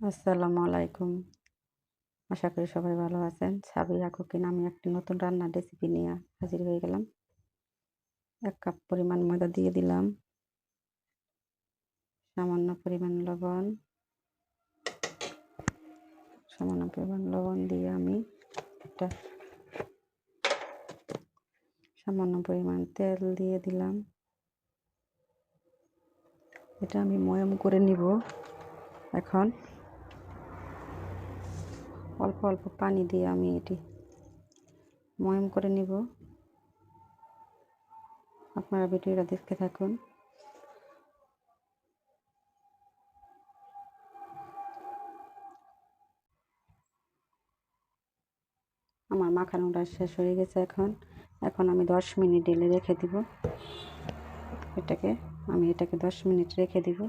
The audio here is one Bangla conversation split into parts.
আসসালামু আলাইকুম। আশা করি সবাই ভালো আছেন। সাবিয়া কুকিং আমি একটি নতুন রান্নার রেসিপি নিয়ে হাজির হয়ে গেলাম। ১ কাপ পরিমাণ ময়দা দিয়ে দিলাম। সামান্য পরিমাণ লবণ। সামান্য পরিমাণ লবণ দিয়ে আমি একটা সামান্য পরিমাণ তেল দিয়ে দিলাম। এটা আমি ময়াম করে নিব। এখন অল্প অল্প পানি দিয়ে আমি এটি ময়াম করে নিব। আপনারা ভিডিওটা দেখতে থাকুন। আমার মাখানোটা শেষ হয়ে গেছে। এখন আমি 10 মিনিট ঢেলে রেখে দিব। এটাকে 10 মিনিট রেখে দিব।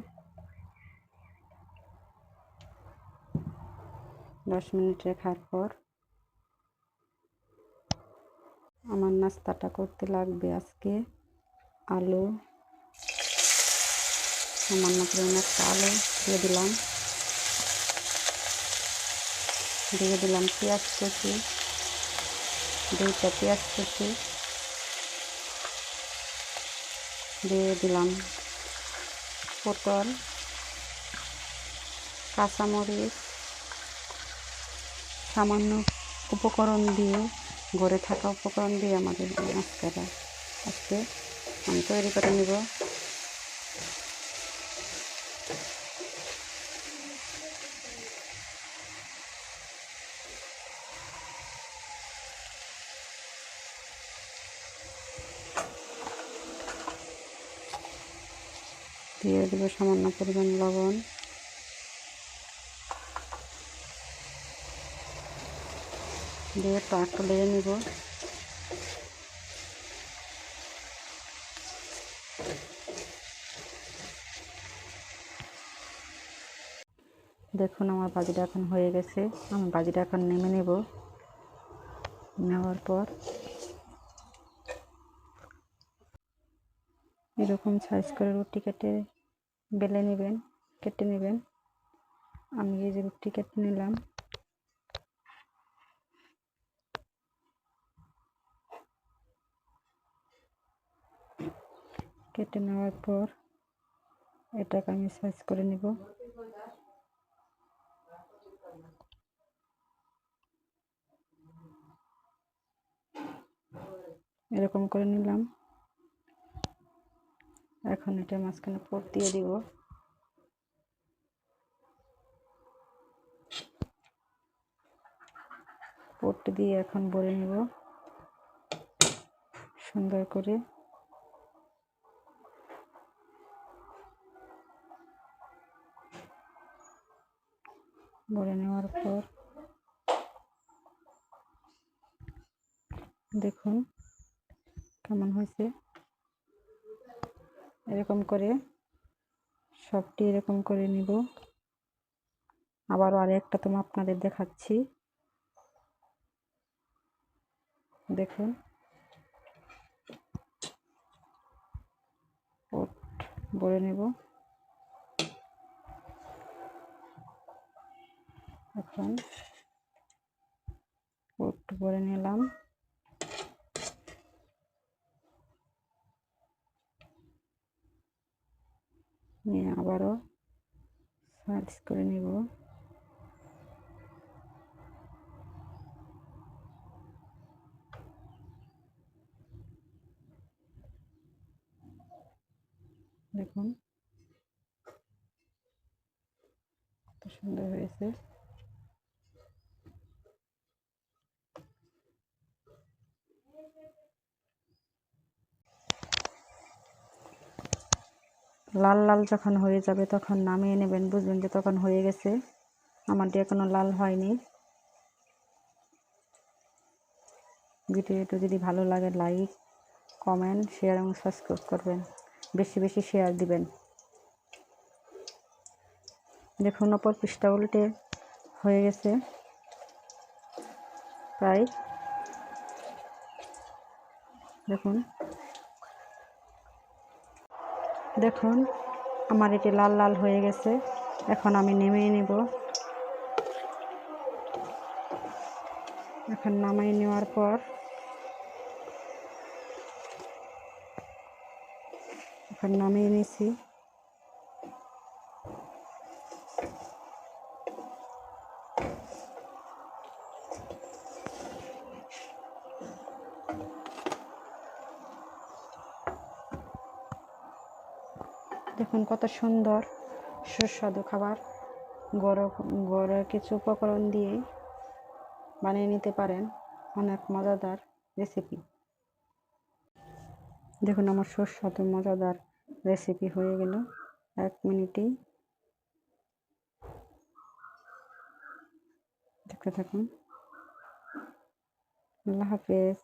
10 মিনিট রাখার পর আমার নাস্তাটা করতে লাগবে আজকে আলু, সামান্য পরিমাণ একটা আলু দিয়ে দিলাম পেঁয়াজ কুচি, 2টা পেঁয়াজ কুচি দিয়ে দিলাম, পটল, কাঁচামরিচ, সামান্য উপকরণ দিয়ে ঘরে থাকা উপকরণ দিয়ে আমাদের নাস্তাটা আজকে আমি তৈরি করে নেব। দিয়ে দেবো সামান্য পরিমাণ লবণ, দিয়ে একটু লেড়ে নিব। দেখুন আমার ভাজিটা এখন হয়ে গেছে। আমি ভাজিটা এখন নেমে নেব। নেওয়ার পর এরকম সাইজ করে রুটি কেটে নেবেন। আমি এই যে রুটি কেটে নিলাম। কেটে নেওয়ার পর এটাকে আমি সাইজ করে নেব। এরকম করে নিলাম। এখন এটা মাঝখানে পুর দিয়ে দিব। পুরটা দিয়ে এখন ভরে নেব সুন্দর করে। ভরে নেওয়ার পর দেখুন কেমন হয়েছে। এরকম করে সবটি এরকম করে নিব। আবারও আরেকটা তো আপনাদের দেখাচ্ছি। দেখুন ভরে নেব। এখন ভরে নিলাম। নিয়ে আবারও সাইজ করে নিব। দেখুন কত সুন্দর হয়েছে। লাল লাল যখন হয়ে যাবে তখন নামিয়ে নেবেন। বুঝবেন যে তখন হয়ে গেছে। আমারটি এখনো লাল হয়নি। ভিডিওটা যদি ভালো লাগে লাইক, কমেন্ট, শেয়ার এবং সাবস্ক্রাইব করবেন। বেশি বেশি শেয়ার দিবেন। দেখুন অপর পৃষ্ঠা উল্টে হয়ে গেছে প্রায়। দেখুন আমার এটি লাল লাল হয়ে গেছে। এখন আমি নেমে নেব। এখন নামাই নেওয়ার পর এখন নামিয়ে নিয়েছি। দেখুন কত সুন্দর সুস্বাদু খাবার ঘরে কিছু উপকরণ দিয়ে বানিয়ে নিতে পারেন। অনেক মজাদার রেসিপি। দেখুন আমার সুস্বাদু মজাদার রেসিপি হয়ে গেল 1 মিনিটেই। দেখতে থাকুন। আল্লাহ হাফেজ।